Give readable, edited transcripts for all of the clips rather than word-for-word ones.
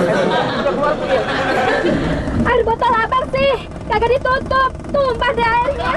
Udah keluar tuh ya. Air botol abang sih, kagak ditutup, tumpah deh airnya.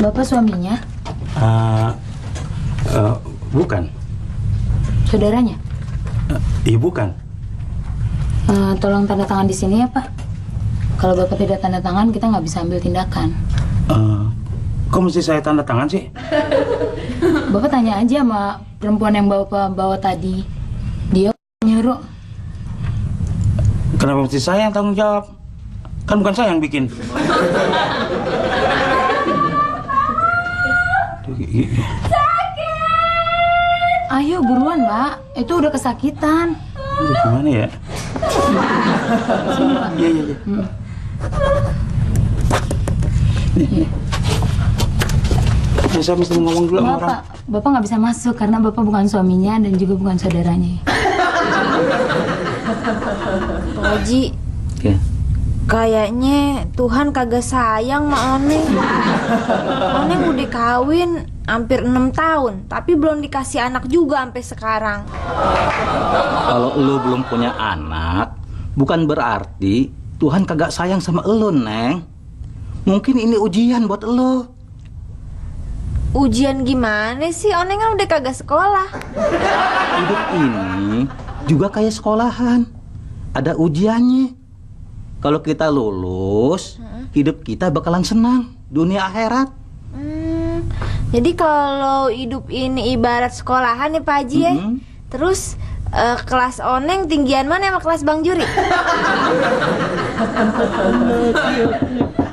Bapak suaminya? Bukan. Saudaranya? Iya bukan. Tolong tanda tangan di sini ya Pak. Kalau Bapak tidak tanda tangan, kita nggak bisa ambil tindakan. Kok mesti saya tanda tangan sih? Bapak tanya aja sama perempuan yang Bapak bawa tadi. Dia nyuruh. Kenapa mesti saya yang tanggung jawab? Kan bukan saya yang bikin. Ayo buruan Pak, itu udah kesakitan. Aduh, gimana ya? Sini Pak. Iya. Saya mesti ngomong dulu sama orang. Bapak nggak bisa masuk karena Bapak bukan suaminya dan juga bukan saudaranya. Pak Haji, Ya. kayaknya Tuhan kagak sayang sama Oneng. Oneng udah kawin hampir 6 tahun, tapi belum dikasih anak juga sampai sekarang. Kalau lu belum punya anak, bukan berarti Tuhan kagak sayang sama elu, Neng. Mungkin ini ujian buat elu. Ujian gimana sih? Oneng kan udah kagak sekolah. Hidup ini juga kayak sekolahan. Ada ujiannya. Kalau kita lulus, hidup kita bakalan senang dunia akhirat. Jadi kalau hidup ini ibarat sekolahan nih Pak Haji ya. Terus kelas Oneng tinggian mana sama kelas Bang Juri?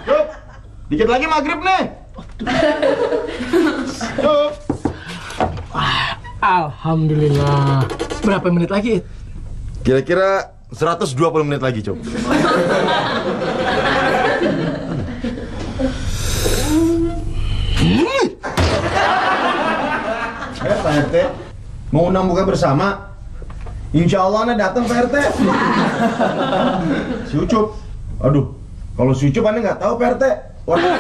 Yuk, dikit lagi maghrib nih. Yuk. Alhamdulillah. Berapa menit lagi? Kira-kira 120 menit lagi, Cok. Pak RT, mau undang buka bersama? Insya Allah Anda datang Pak RT. Si Ucup. Aduh, kalau si Ucup Anda nggak tahu Pak RT. Waduh.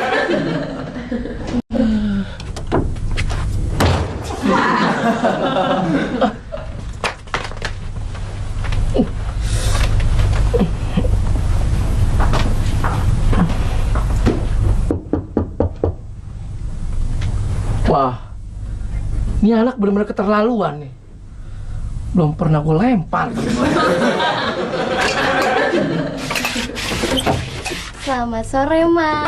Wah, ini anak benar-benar keterlaluan nih. Belum pernah gue lempar. Selamat sore, Mas.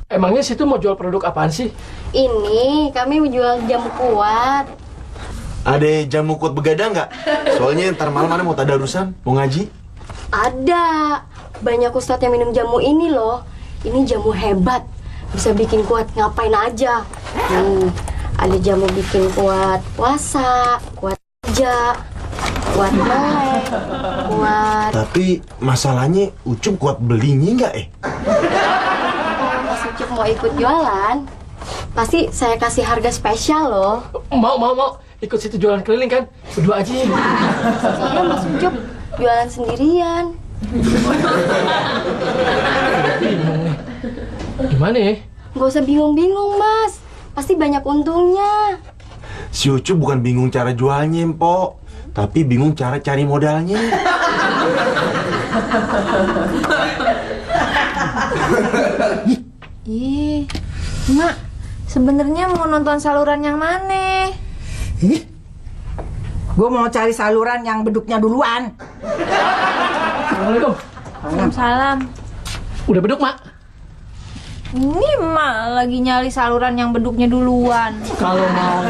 Emangnya situ mau jual produk apaan sih? Ini kami menjual jamu kuat. Ada jamu kuat begadang nggak? Soalnya ntar malam Anda mau tadarusan, mau ngaji. Ada. Banyak ustadz yang minum jamu ini loh. Ini jamu hebat. Bisa bikin kuat ngapain aja. Ada jamu bikin kuat puasa, kuat kerja, kuat melek, kuat... Tapi masalahnya Ucup kuat belinya nggak Mas Ucup mau ikut jualan, pasti saya kasih harga spesial loh. Mau. Ikut situ jualan keliling kan? Berdua aja. Soalnya Mas Ucup jualan sendirian. Gimana ya? Nggak usah bingung-bingung, Mas. Pasti banyak untungnya. Si Ucup bukan bingung cara jualnya, Mpok. Tapi bingung cara cari modalnya. Ih, Mak, sebenarnya mau nonton saluran yang mana? Gue mau cari saluran yang beduknya duluan. Assalamualaikum. Waalaikumsalam. Udah beduk, Mak? Ini Mak lagi nyari saluran yang beduknya duluan. Kalau mau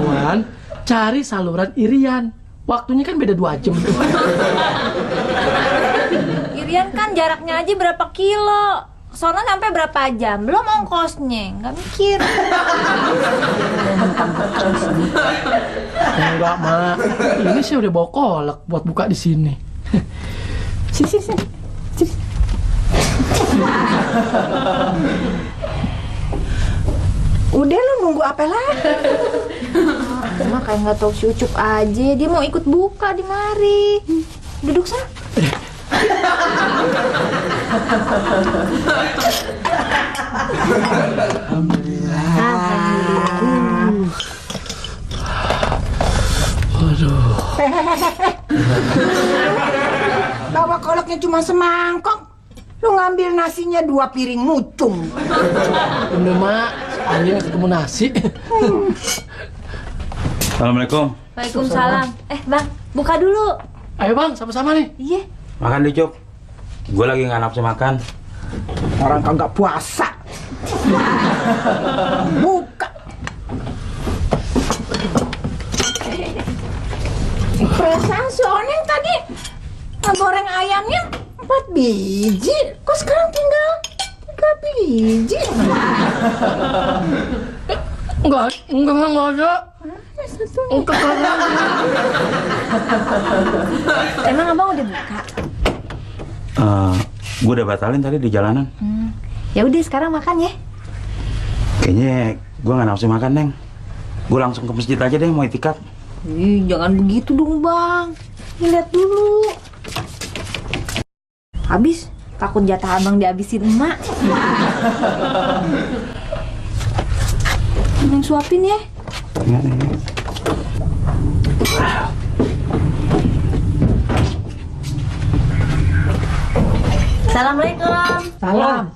duluan, cari saluran Irian. Waktunya kan beda 2 jam. Irian kan jaraknya aja berapa kilo? Soalnya sampai berapa jam? Belum ongkosnya, nggak mikir. Enggak, Mak. Ini sih udah bawa kolak buat buka di sini. Sini. Udah lu nunggu apa lagi? Mak kayak nggak tahu si Ucup aja. Dia mau ikut buka di mari. Duduk sana. Aduh. Bawa kolaknya cuma semangkok. Lu ngambil nasinya 2 piring mucung. Bener, Mak. Soalnya nggak ketemu nasi. Assalamualaikum. Waalaikumsalam. Bang, buka dulu. Ayo, Bang. Sama-sama nih. Iya. Makan deh, Cup. Gue lagi nggak nafsu makan. Orang kagak puasa. Buka. Perasaan si Oneng tadi goreng ayamnya 4 biji. Kok sekarang tinggal 3 biji? Enggak ada. Emang abang udah buka? Gue udah batalin tadi di jalanan. Ya udah sekarang makan ya. Kayaknya gue nggak nafsu makan, Neng. Gue langsung ke masjid aja deh, mau itikaf. Ih, jangan begitu dong bang. Lihat dulu. Habis, takut jatah abang dihabisin emak. Neng suapin ya. Assalamualaikum. Salam.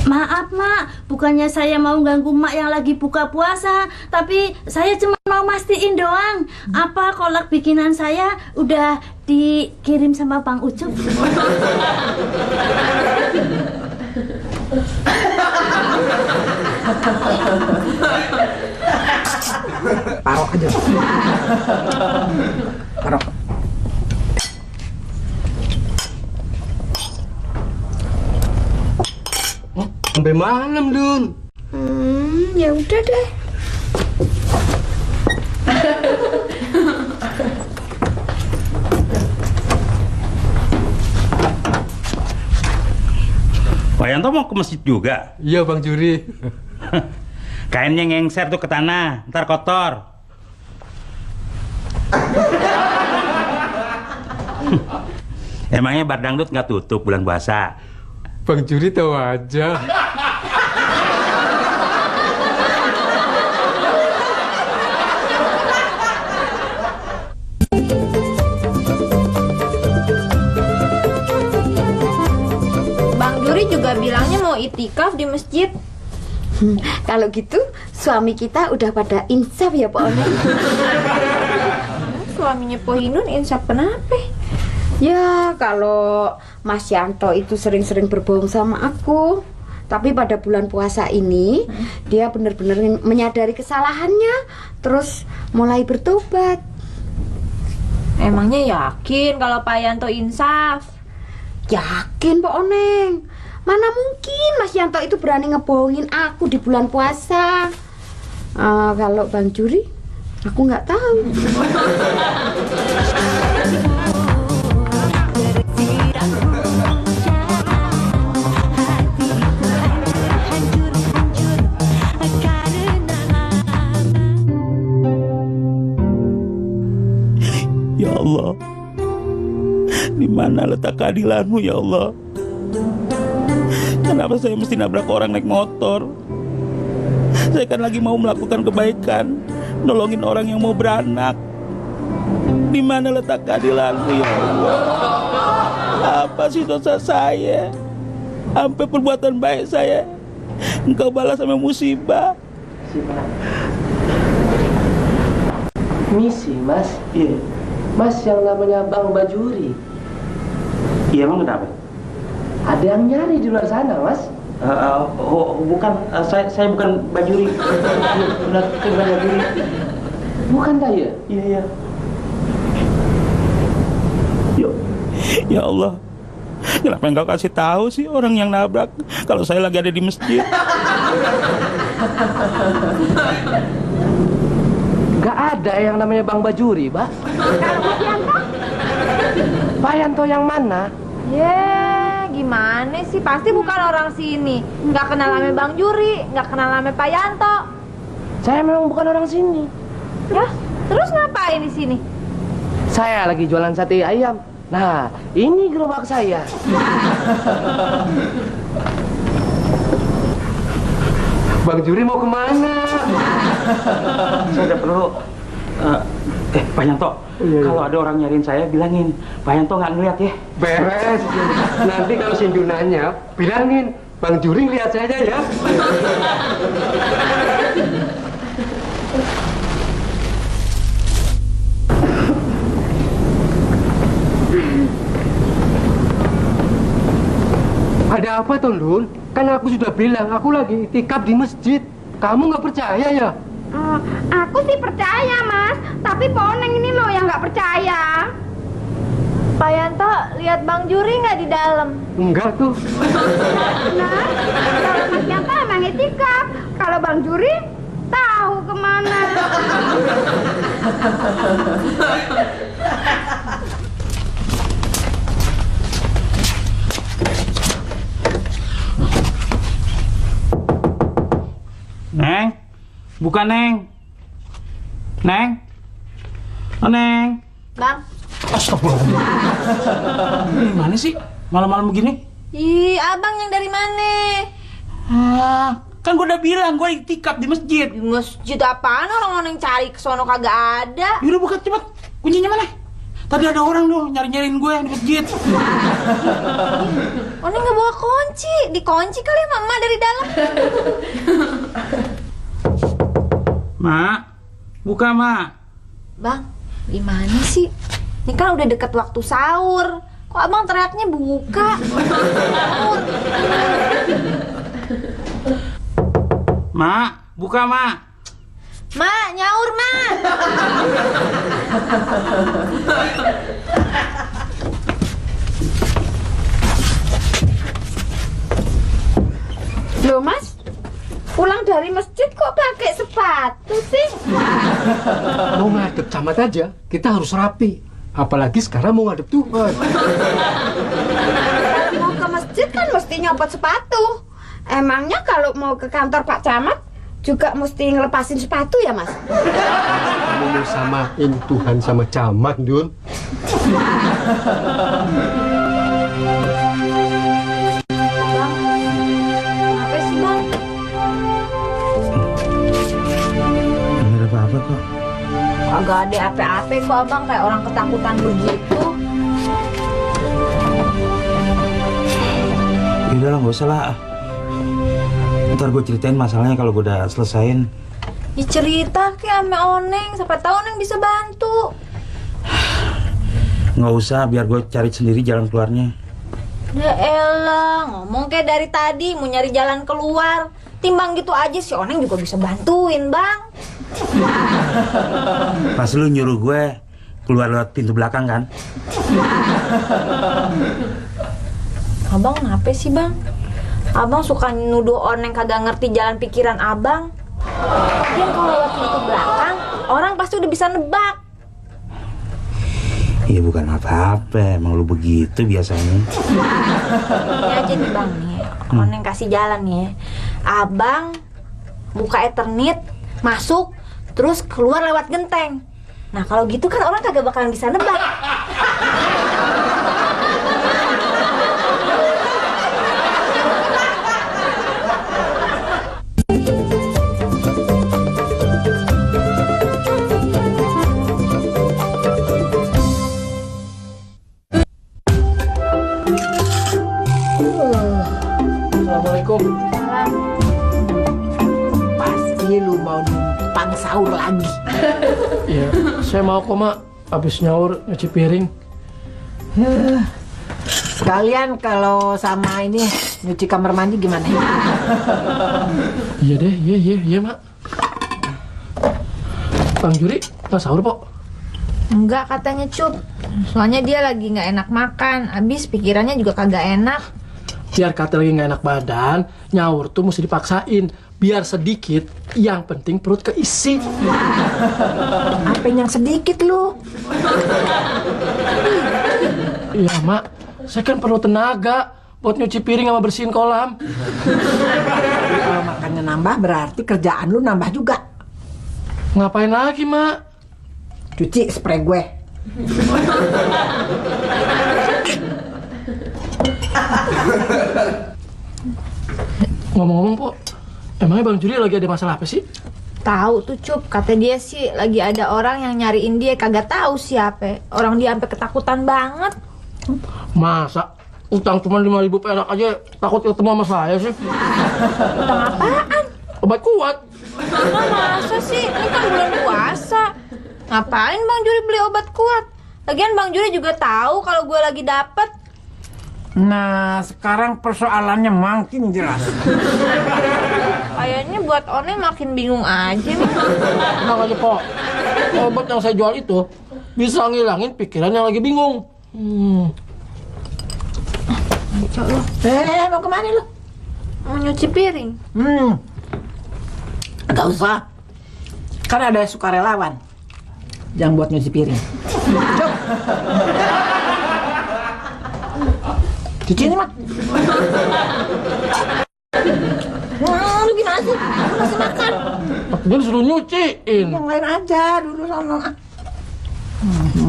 Maaf Mak, bukannya saya mau ganggu Mak yang lagi buka puasa, tapi saya cuma mau mastiin doang. Apa kolak bikinan saya udah dikirim sama Bang Ucup? Taruh aja. Taruh. Sampai malam, Dun. Ya udah deh. Pak Yanto mau ke masjid juga? Iya, Bang Juri. Kainnya ngengser tuh ke tanah, ntar kotor. Emangnya bar dangdut nggak tutup bulan puasa? Bang Juri tahu aja. Bang Juri juga bilangnya mau itikaf di masjid. Kalau gitu, suami kita udah pada insaf ya, Pak Oneng? Suaminya Pohinun insaf kenapa? Ya, kalau Mas Yanto itu sering-sering berbohong sama aku. Tapi pada bulan puasa ini, dia benar-benar menyadari kesalahannya, terus mulai bertobat. Emangnya yakin kalau Pak Yanto insaf? Yakin, Pak Oneng. Mana mungkin Mas Yanto itu berani ngebohongin aku di bulan puasa. Kalau Bang Juri, aku nggak tahu. Ya Allah, di mana letak keadilanmu ya Allah? Kenapa saya mesti nabrak orang naik motor? Saya kan lagi mau melakukan kebaikan, nolongin orang yang mau beranak. Di mana letak keadilanmu ya Allah? Apa sih dosa saya? Sampai perbuatan baik saya Engkau balas sama musibah. Misi, Mas. Iya. Mas yang namanya Bang Bajuri. Iya, emang kenapa? Ada yang nyari di luar sana, Mas. Bukan, saya bukan Bajuri. Bukan Bajuri. Bukan tak ya? Iya. Ya Allah, kenapa engkau kasih tahu sih orang yang nabrak kalau saya lagi ada di masjid? Gak ada yang namanya Bang Bajuri, Pak. Pak Yanto yang mana? Gimana sih? Pasti bukan orang sini. Nggak kenal namanya Bang Juri, nggak kenal namanya Pak Yanto. Saya memang bukan orang sini. Ya, terus ngapain di sini? Saya lagi jualan sate ayam. Nah, ini gerobak saya. Bang Juri mau kemana? Saya udah perlu. Pak Yanto, kalau ada orang nyariin saya, bilangin Pak Yanto nggak ngeliat ya. Beres. Nanti kalau si Junanya bilangin Bang Juri lihat saja ya. Ada apa toh, Lun? Kan aku sudah bilang aku lagi itikaf di masjid. Kamu nggak percaya ya? Aku sih percaya, Mas. Tapi Poneng ini loh yang nggak percaya. Pak Yanto lihat Bang Juri nggak di dalam? Enggak tuh. Nah, kalau Mas Yanto emang itikaf. Kalau Bang Juri tahu kemana. Neng, bukan Neng. Neng, Neng. Bang. Astagfirullah. Gimana sih malam-malam begini? Ih, abang yang dari mana? Kan gue udah bilang gue itikaf di masjid. Di masjid apaan? Orang-orang yang cari ke sono kagak ada. Yaudah buka cepet. Kuncinya mana? Tadi ada orang tuh nyari-nyariin gue di masjid. Oni nggak bawa kunci. Dikunci kali mama dari dalam. Mak, buka Mak. Bang, gimana sih? Ini kan udah deket waktu sahur. Kok abang teriaknya buka? Sahur. Mak, buka Mak. Mak, nyaur Mak. Loh, Mas, pulang dari masjid kok pakai sepatu sih? Mau ngadep camat aja, kita harus rapi. Apalagi sekarang mau ngadep Tuhan. Kalau mau ke masjid kan mesti nyopot sepatu. Emangnya kalau mau ke kantor Pak Camat juga mesti ngelepasin sepatu ya, Mas? Kamu mau samain Tuhan sama camat, Dun? Apa sih Bang? Nggak ada apa-apa kok. Kagak ada apa-apa kok abang, kayak orang ketakutan begitu. Yaudah lah, gak usah lah. Ntar gue ceritain masalahnya kalau gue udah selesain. Ya cerita ke ame Oneng, siapa tahu Oneng bisa bantu. Nggak usah, biar gue cari sendiri jalan keluarnya. Ya elah, ngomong kayak dari tadi mau nyari jalan keluar. Timbang gitu aja si Oneng juga bisa bantuin, Bang. Pas lu nyuruh gue keluar lewat pintu belakang kan? Abang kenapa sih, Bang? Abang suka nuduh Oneng kagak ngerti jalan pikiran abang. Lagian kalau lewat pintu belakang, orang pasti udah bisa nebak. Iya bukan apa-apa, emang lu begitu biasanya. Ini aja nih Bang nih, Oneng kasih jalan nih ya. Abang buka Ethernet, masuk, terus keluar lewat genteng. Nah kalau gitu kan orang kagak bakalan bisa nebak. Assalamualaikum. Pasti lu mau numpang sahur lagi. Iya, saya mau kok mak. Habis nyaur nyuci piring. Sekalian kalau sama ini nyuci kamar mandi gimana? Iya deh, iya mak. Bang Juri, nggak sahur Pok? Enggak katanya Cup. Soalnya dia lagi nggak enak makan. Abis pikirannya juga kagak enak. Biar kata lagi nggak enak badan, nyaur tuh mesti dipaksain. Biar sedikit, yang penting perut keisi. Apa yang sedikit lu? Iya mak, saya kan perlu tenaga buat nyuci piring sama bersihin kolam. Kalau makannya nambah berarti kerjaan lu nambah juga. Ngapain lagi mak? Cuci spray gue. Ngomong-ngomong Pok, emangnya Bang Juri lagi ada masalah apa sih? Tahu tuh Cup, kata dia sih lagi ada orang yang nyariin dia, kagak tahu siapa. Orang dia sampai ketakutan banget. Masa? Utang cuma 5.000 perak aja takut ketemu sama saya sih? Utang apaan? Obat kuat. Masa sih? Ini kan bulan puasa. Ngapain Bang Juri beli obat kuat? Lagian Bang Juri juga tahu kalau gue lagi dapet. Nah, sekarang persoalannya makin jelas. Kayaknya buat One makin bingung aja nih. Tenang aja Pok, obat yang saya jual itu bisa ngilangin pikiran yang lagi bingung. Mau kemana lu? Mau nyuci piring. Gak usah. Kan ada sukarelawan yang buat nyuci piring. Cuk. Cuci ini, Mak. Lu gimana sih? Lu masih makan. Dia disuruh nyuciin. Yang lain aja dulu sono.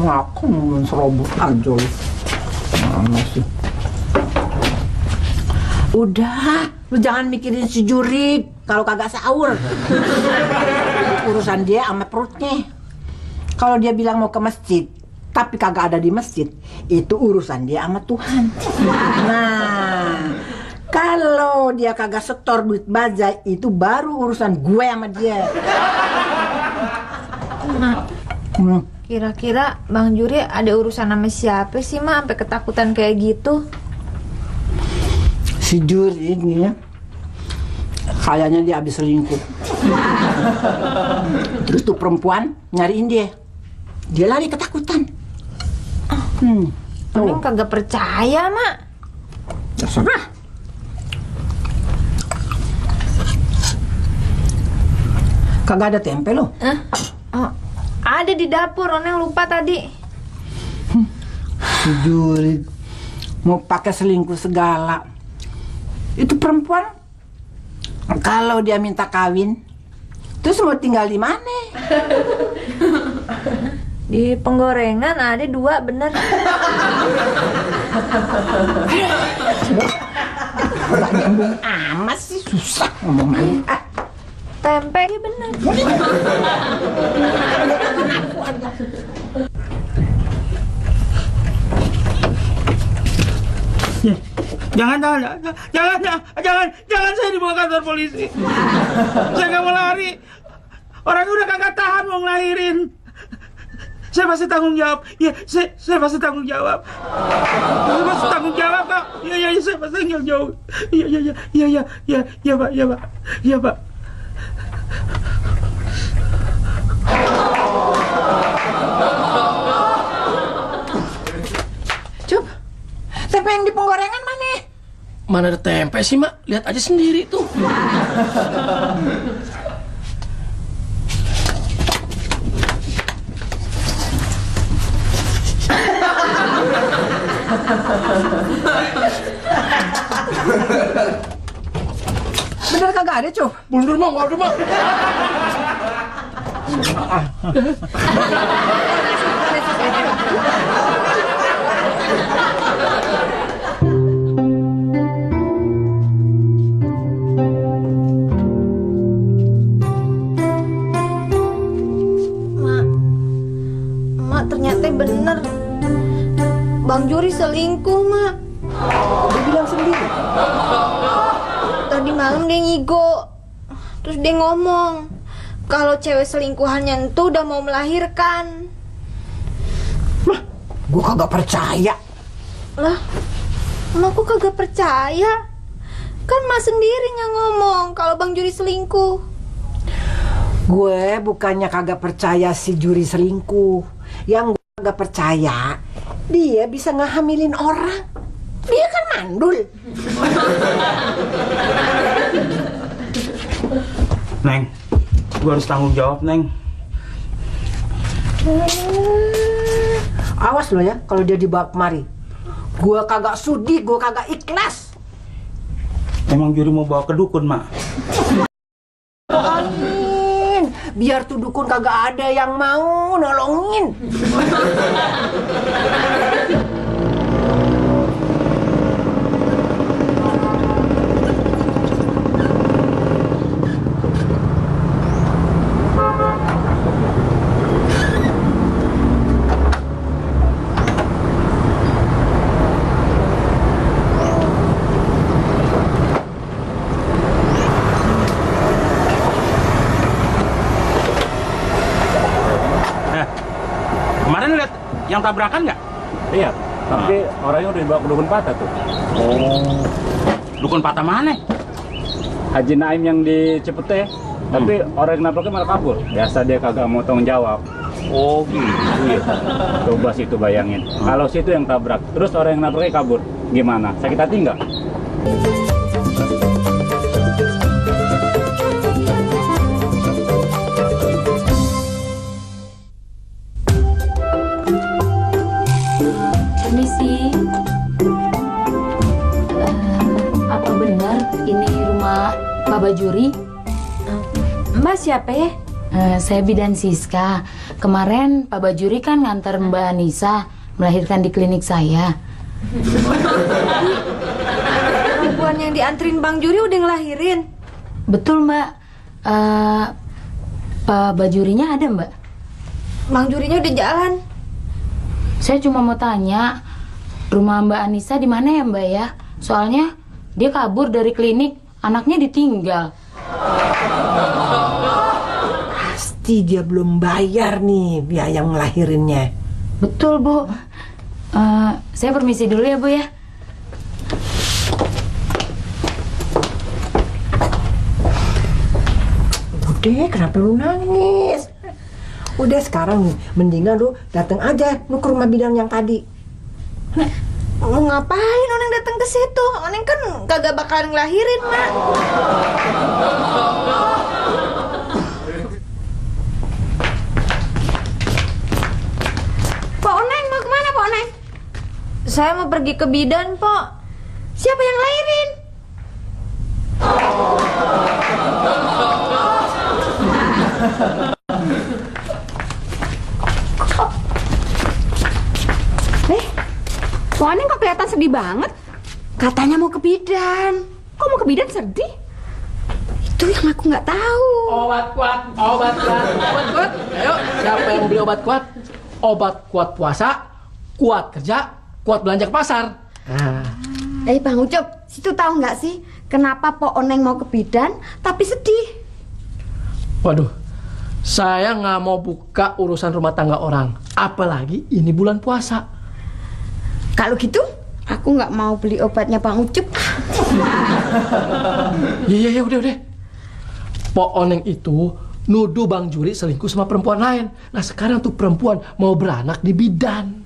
Makan serobot aja lu. Mana sih? Udah, lu jangan mikirin si Jurik kalau kagak sahur. Urusan dia sama perutnya. Kalau dia bilang mau ke masjid, tapi kagak ada di masjid, itu urusan dia sama Tuhan. Nah, kalau dia kagak setor duit bajai, itu baru urusan gue sama dia. Kira-kira Bang Juri ada urusan sama siapa sih Mak sampai ketakutan kayak gitu? Si Juri ini ya, kayaknya dia habis selingkuh. Terus tuh perempuan nyariin dia. Dia lari ketakutan. Neng kagak percaya Mak. Terserah. Kagak ada tempe loh. Oh, ada di dapur, Neng lupa tadi. Si Juri mau pakai selingkuh segala. Itu perempuan kalau dia minta kawin, terus mau tinggal di mana? Di penggorengan ada 2 bener. Gak nyambung amat sih, susah ngomong. Tempe bener. Jangan saya dibawa kantor polisi. Saya nggak mau lari. Orang udah kagak tahan mau ngelahirin. Saya pasti tanggung jawab. Ya, saya pasti tanggung jawab. Saya pasti tanggung jawab kok. Iya, saya pasti tanggung jawab. Iya, Pak. Cup, tempe yang di penggorengan mana? Mana ada tempe sih Mak? Lihat aja sendiri tuh. Bener kagak ada, Cup? Bener Mak, nggak ada Mak. Mak ternyata bener. Bang Juri selingkuh, Mak. Dia bilang sendiri. dia ngigo. Terus dia ngomong kalau cewek selingkuhannya itu udah mau melahirkan. Gue kagak percaya. Lah, emang aku kagak percaya? Kan Mas sendiri yang ngomong kalau Bang Juri selingkuh. Gue bukannya kagak percaya si Juri selingkuh. Yang gue kagak percaya, dia bisa ngehamilin orang. Dia kan mandul. Neng, gue harus tanggung jawab, Neng. Awas lo ya kalau dia dibawa kemari. Gue kagak sudi, gue kagak ikhlas. Emang Juri mau bawa ke dukun, Mak? Amin. Biar tuh dukun kagak ada yang mau nolongin. Kemarin lihat yang tabrakan nggak? Iya, tapi orangnya udah dibawa ke dukun patah tuh. Oh, dukun patah mana? Haji Naim yang di Cipete, tapi orang yang nabraknya malah kabur. Biasa dia kagak mau tanggung jawab. Oh gitu ya. Coba situ bayangin, kalau situ yang tabrak, terus orang yang nabraknya kabur, gimana? Sakit hati nggak? Permisi. Apa benar ini rumah Pak Bajuri? Mbak siapa ya? Saya Bidan Siska. Kemarin Pak Bajuri kan ngantar Mbak Anissa melahirkan di klinik saya. Perempuan yang diantrin Bang Juri udah ngelahirin? Betul, Mbak. Pak Bajurinya ada, Mbak? Bang Jurinya udah jalan. Saya cuma mau tanya, rumah Mbak Anissa di mana ya, Mbak ya? Soalnya dia kabur dari klinik, anaknya ditinggal. Pasti dia belum bayar nih biaya ngelahirinnya. Betul, Bu. Saya permisi dulu ya, Bu ya. Udah, kenapa lu nangis? Udah sekarang nih, mendingan lu datang aja lu ke rumah bidan yang tadi. Mau ngapain Oneng datang ke situ? Oneng kan kagak bakalan ngelahirin, Mak. Pak Oneng mau kemana, Pak Oneng? Saya mau pergi ke bidan, Pak. Siapa yang ngelahirin? Pak Oneng kok kelihatan sedih banget? Katanya mau ke bidan. Kok mau ke bidan sedih? Itu yang aku nggak tahu. Obat kuat. Ayo, siapa yang beli obat kuat? Obat kuat puasa, kuat kerja, kuat belanja ke pasar. Bang Ucup, situ tahu nggak sih kenapa Pak Oneng mau ke bidan tapi sedih? Waduh, saya nggak mau buka urusan rumah tangga orang. Apalagi ini bulan puasa. Kalau gitu, aku nggak mau beli obatnya Bang Ucup. Iya, udah. Pok Oneng itu nuduh Bang Juri selingkuh sama perempuan lain. Nah sekarang tuh perempuan mau beranak di bidan.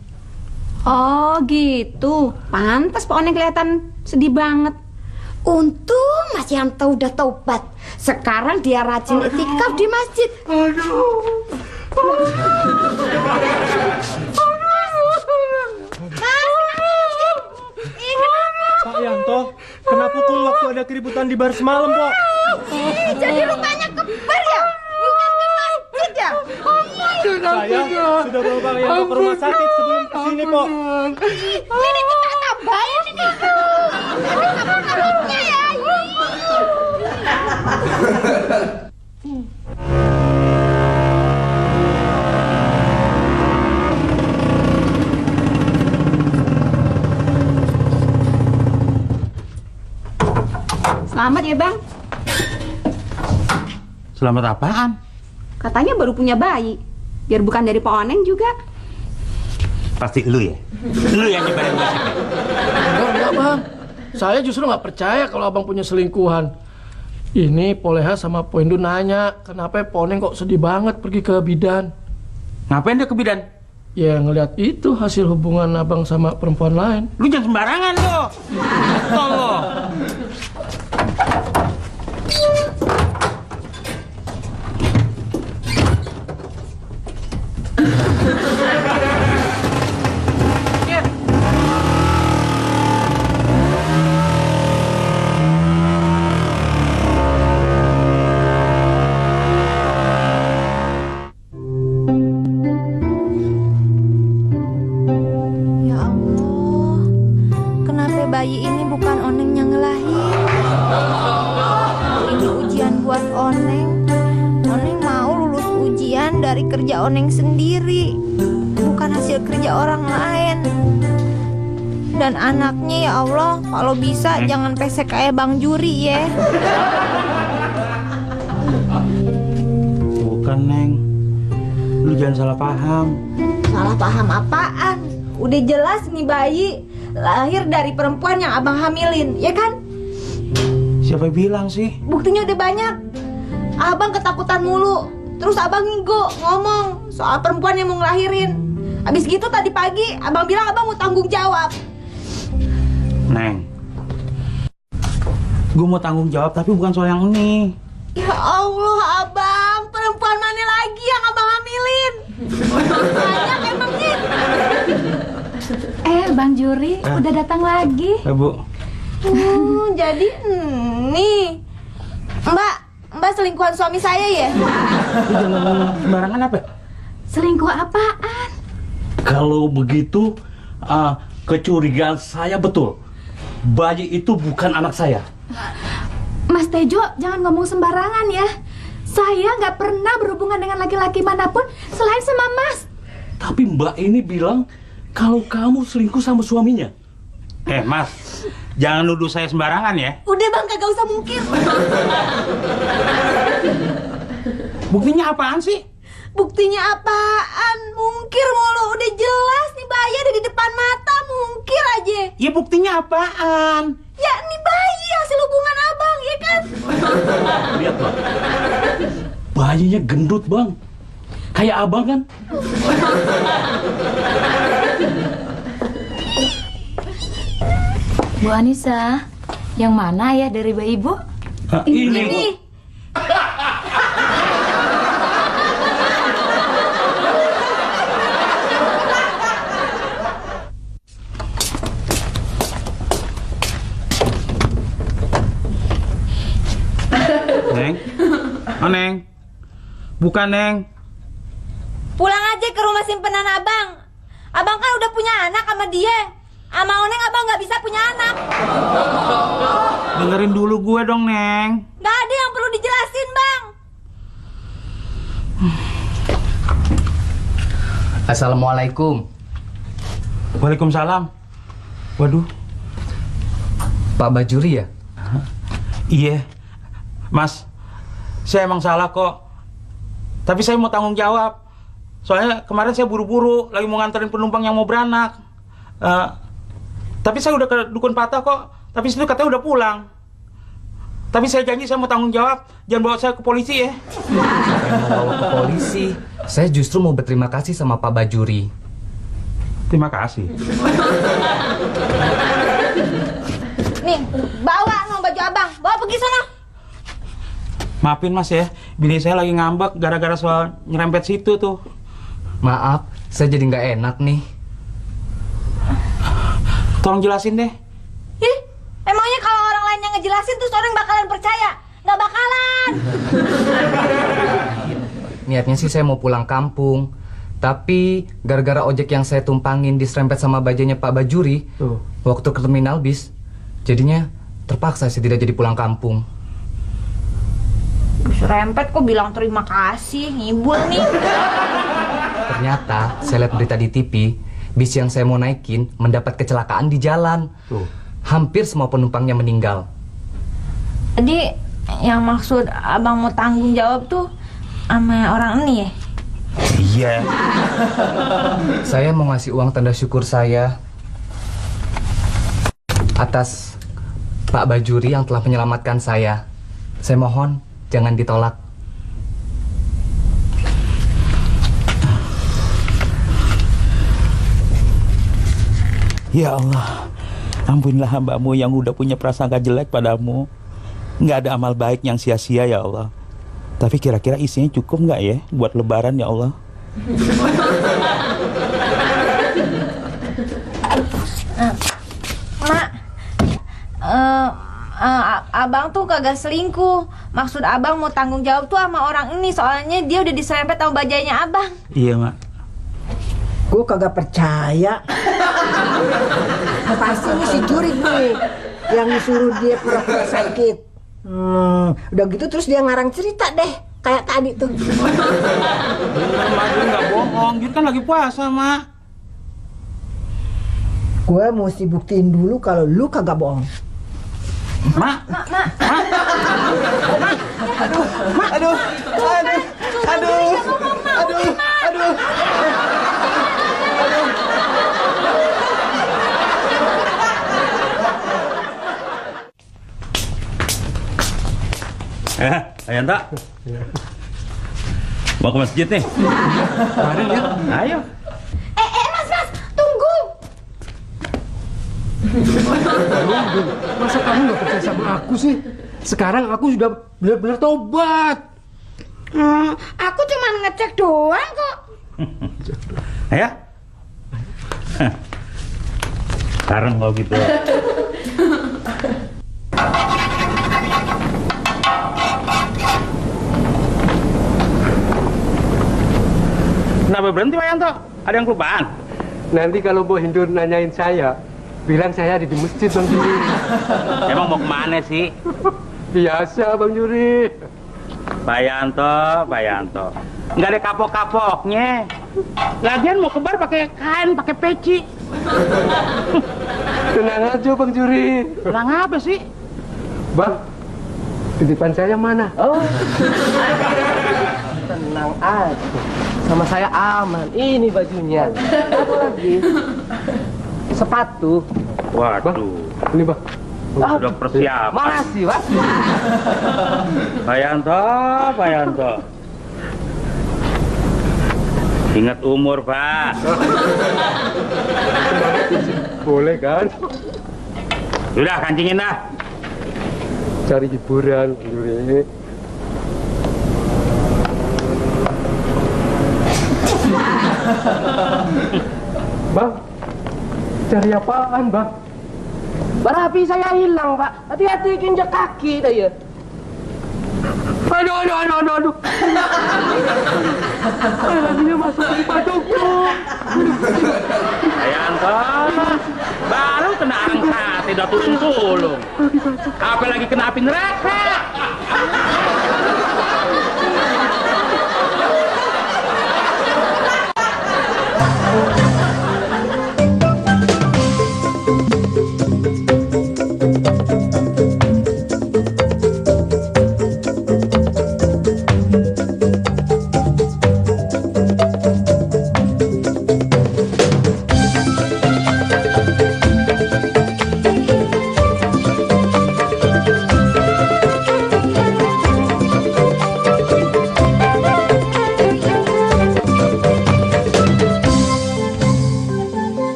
Oh gitu, pantas Pak Oneng kelihatan sedih banget. Untung Mas Yanto udah taubat. Sekarang dia rajin itikaf di masjid. Pak Yanto, kenapa pukul waktu ada keributan di bar semalam, Pak? Jadi rupanya ke bar ya? Bukan ke masjid ya? Saya sudah bawa Pak Yanto ke rumah sakit sebelum kesini, Pak. Ini minta tambahin ini. Ada kabur-kaburnya ya. Selamat ya Bang. Selamat apaan? Katanya baru punya bayi. Biar bukan dari Pak Oneng juga. Pasti lu ya? Lu yang nyebarin gosipnya? Enggak bang, saya justru nggak percaya kalau abang punya selingkuhan. Ini Poleha sama Poindu nanya, kenapa Poneng kok sedih banget pergi ke bidan? Ngapain dia ke bidan? Ya ngeliat itu hasil hubungan abang sama perempuan lain. Lu jangan sembarangan lo. Tolong. Ya Allah, kenapa bayi ini bukan Oneng yang ngelahirin? Ini ujian buat Oneng. Oneng mau lulus ujian dari kerja Oneng sendiri, bukan hasil kerja orang lain. Dan anaknya ya Allah, kalau bisa jangan pesek kayak Bang Juri ya. Bukan, Neng. Lu jangan salah paham. Salah paham apaan? Udah jelas nih bayi lahir dari perempuan yang abang hamilin, ya kan? Siapa bilang sih? Buktinya udah banyak. Abang ketakutan mulu. Terus abang ngigo ngomong soal perempuan yang mau ngelahirin. Habis gitu tadi pagi abang bilang abang mau tanggung jawab. Neng, gue mau tanggung jawab tapi bukan soal yang ini. Ya Allah abang, perempuan mana lagi yang abang hamilin? Banyak emangnya. Bang Juri udah datang lagi. Bu. Jadi nih Mbak selingkuhan suami saya ya? Jangan ngomong sembarangan apa? Selingkuh apaan? Kalau begitu, kecurigaan saya betul. Bayi itu bukan anak saya. Mas Tejo, jangan ngomong sembarangan ya. Saya nggak pernah berhubungan dengan laki-laki manapun selain sama Mas. Tapi Mbak ini bilang kalau kamu selingkuh sama suaminya. Mas, jangan nuduh saya sembarangan ya. Udah bang, kagak usah mungkir. Buktinya apaan sih? Buktinya apaan? Mungkir mulu, udah jelas nih bayi ada di depan mata, mungkir aja. Ya buktinya apaan? Ya nih bayi hasil hubungan abang, ya kan? Lihat Bang, bayinya gendut Bang. Kayak abang kan? Bu Anissa, yang mana ya dari bayi ibu? Ini. Bu. Neng? Oh, Neng? Bukan, Neng. Pulang aja ke rumah simpenan abang. Abang kan udah punya anak sama dia. Sama Oneng abang nggak bisa punya anak. Dengerin dulu gue dong, Neng. Gak ada yang perlu dijelasin, Bang. Assalamualaikum. Waalaikumsalam. Waduh. Pak Bajuri ya? Iya. Mas, saya emang salah kok. Tapi saya mau tanggung jawab. Soalnya kemarin saya buru-buru lagi mau nganterin penumpang yang mau beranak. Tapi saya udah ke dukun patah kok. Tapi situ katanya udah pulang. Tapi saya janji saya mau tanggung jawab. Jangan bawa saya ke polisi ya. Saya mau bawa ke polisi. Saya justru mau berterima kasih sama Pak Bajuri. Terima kasih. Nih, bawa no baju abang. Bawa pergi sana. Maafin mas ya, bini saya lagi ngambek gara-gara soal nyerempet situ tuh. Maaf, saya jadi nggak enak nih. Tolong jelasin deh. Ih, emangnya kalau orang lain yang ngejelasin terus orang bakalan percaya? Nggak bakalan. Niatnya sih saya mau pulang kampung. Tapi gara-gara ojek yang saya tumpangin diserempet sama bajanya Pak Bajuri waktu ke terminal bis, jadinya terpaksa saya tidak jadi pulang kampung. Serempet kok bilang terima kasih, ngibul nih. Ternyata saya lihat berita di TV, bis yang saya mau naikin mendapat kecelakaan di jalan. Hampir semua penumpangnya meninggal. Jadi yang maksud abang mau tanggung jawab tuh sama orang ini ya? Iya. Saya mau ngasih uang tanda syukur saya atas Pak Bajuri yang telah menyelamatkan saya. Saya mohon jangan ditolak. Ya Allah, ampunilah hamba-Mu yang udah punya prasangka jelek padamu. Nggak ada amal baik yang sia-sia ya Allah. Tapi kira-kira isinya cukup nggak ya buat lebaran ya Allah? Mak, abang tuh kagak selingkuh. Maksud abang mau tanggung jawab tuh sama orang ini. Soalnya dia udah diserempet sama bajainya abang. Iya, Mak. Gue kagak percaya. Pasti ini si Juri nih yang disuruh dia pura-pura sakit. Udah gitu terus dia ngarang cerita deh kayak tadi tuh. Mak, Juri nggak bohong. Juri kan lagi puasa, Mak. Gue mesti buktiin dulu kalau lu kagak bohong. Mak. Aduh. Ayanto. Mau ke masjid nih? Mari ya. Ayo. Mas, tunggu. Masa kamu nggak percaya sama aku sih? Sekarang aku sudah benar-benar tobat. Aku cuma ngecek doang kok. Ayo. Sekarang kalau gitu. Kenapa berhenti, Pak Yanto? Ada yang kelupaan? Nanti kalau Mbok Hindur nanyain saya, bilang saya ada di masjid, Bang Juri. Emang mau kemana sih? Biasa, Bang Juri. Pak Yanto. Nggak ada kapok-kapoknya. Lagian mau kebar pakai kain, pakai peci. Tenang aja, Bang Juri. Tenang apa sih? Bang, titipan saya mana? Oh. Tenang aja. Sama saya aman. Ini bajunya. Apa lagi? Sepatu. Waduh. Ini, Bang. Sudah persiapan. Makasih, Pak. Pak Yanto. Ingat umur, Pak. Boleh kan? Sudah, kancingin dah. Cari hiburan, Bang Juri. Bang, cari apaan, Bang? Barapi saya hilang, Pak. Hati-hati injak kaki dah ya. Aduh. Laginya masuk di padungku. Yanto, baru kena arang sate, udah tulung-tulung. Apalagi kena api neraka.